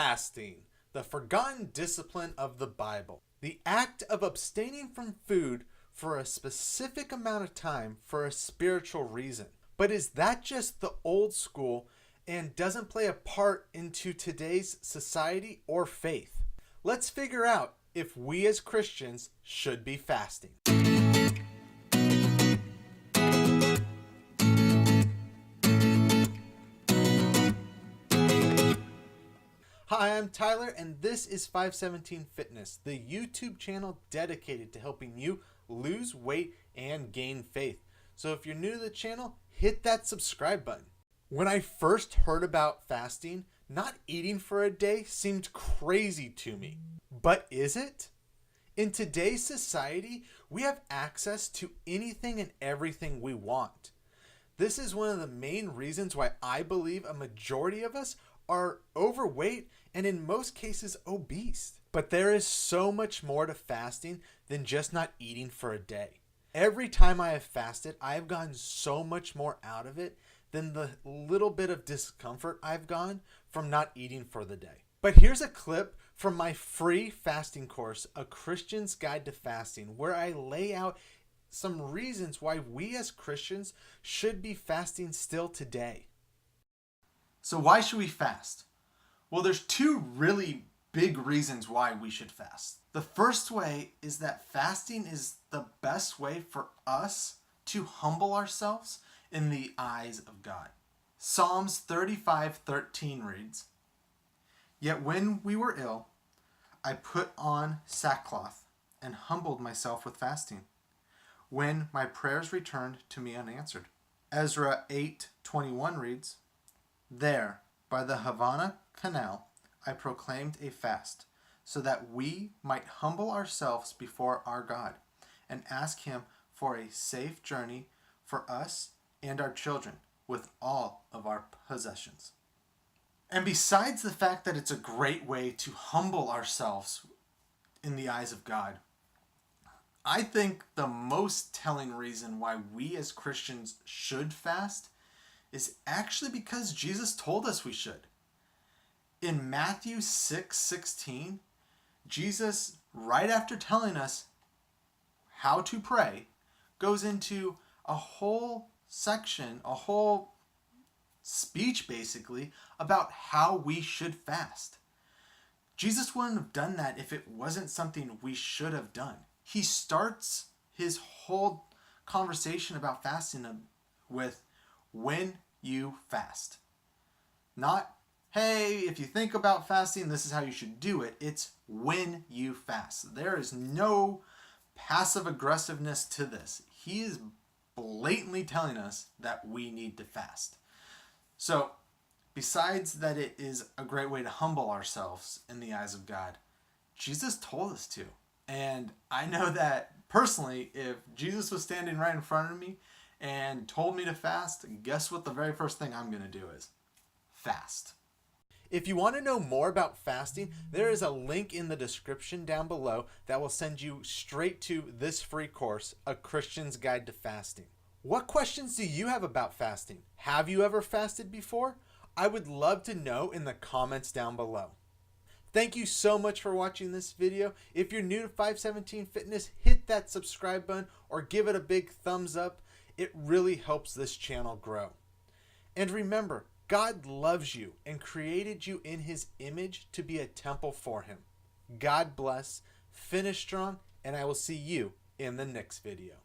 Fasting, the forgotten discipline of the Bible. The act of abstaining from food for a specific amount of time for a spiritual reason. But is that just the old school and doesn't play a part into today's society or faith? Let's figure out if we as Christians should be fasting. Hi, I'm Tyler, and this is 517 Fitness, the YouTube channel dedicated to helping you lose weight and gain faith. So if you're new to the channel, hit that subscribe button. When I first heard about fasting, not eating for a day seemed crazy to me. But is it? In today's society, we have access to anything and everything we want. This is one of the main reasons why I believe a majority of us are overweight and in most cases obese. But there is so much more to fasting than just not eating for a day. Every time I have fasted, I have gotten so much more out of it than the little bit of discomfort I've gotten from not eating for the day. But here's a clip from my free fasting course, A Christian's Guide to Fasting, where I lay out some reasons why we as Christians should be fasting still today. So why should we fast? Well, there's two really big reasons why we should fast. The first way is that fasting is the best way for us to humble ourselves in the eyes of God. Psalms 35:13 reads, "Yet when we were ill, I put on sackcloth and humbled myself with fasting, when my prayers returned to me unanswered." Ezra 8:21 reads, "There, by the Havana Canal, I proclaimed a fast, so that we might humble ourselves before our God and ask Him for a safe journey for us and our children with all of our possessions." And besides the fact that it's a great way to humble ourselves in the eyes of God, I think the most telling reason why we as Christians should fast is actually because Jesus told us we should. In Matthew 6:16, Jesus, right after telling us how to pray, goes into a whole section, a whole speech basically, about how we should fast. Jesus wouldn't have done that if it wasn't something we should have done. He starts his whole conversation about fasting with, "When you fast." Not, "Hey, if you think about fasting, this is how you should do it." It's when you fast. There is no passive aggressiveness to this. He is blatantly telling us that we need to fast. So, besides that it is a great way to humble ourselves in the eyes of God, Jesus told us to. And I know that personally, if Jesus was standing right in front of me and told me to fast, guess what the very first thing I'm going to do is? Fast. If you want to know more about fasting, there is a link in the description down below that will send you straight to this free course, A Christian's Guide to Fasting. What questions do you have about fasting? Have you ever fasted before? I would love to know in the comments down below. Thank you so much for watching this video. If you're new to 517 Fitness, hit that subscribe button or give it a big thumbs up. It really helps this channel grow. And remember, God loves you and created you in His image to be a temple for Him. God bless, finish strong, and I will see you in the next video.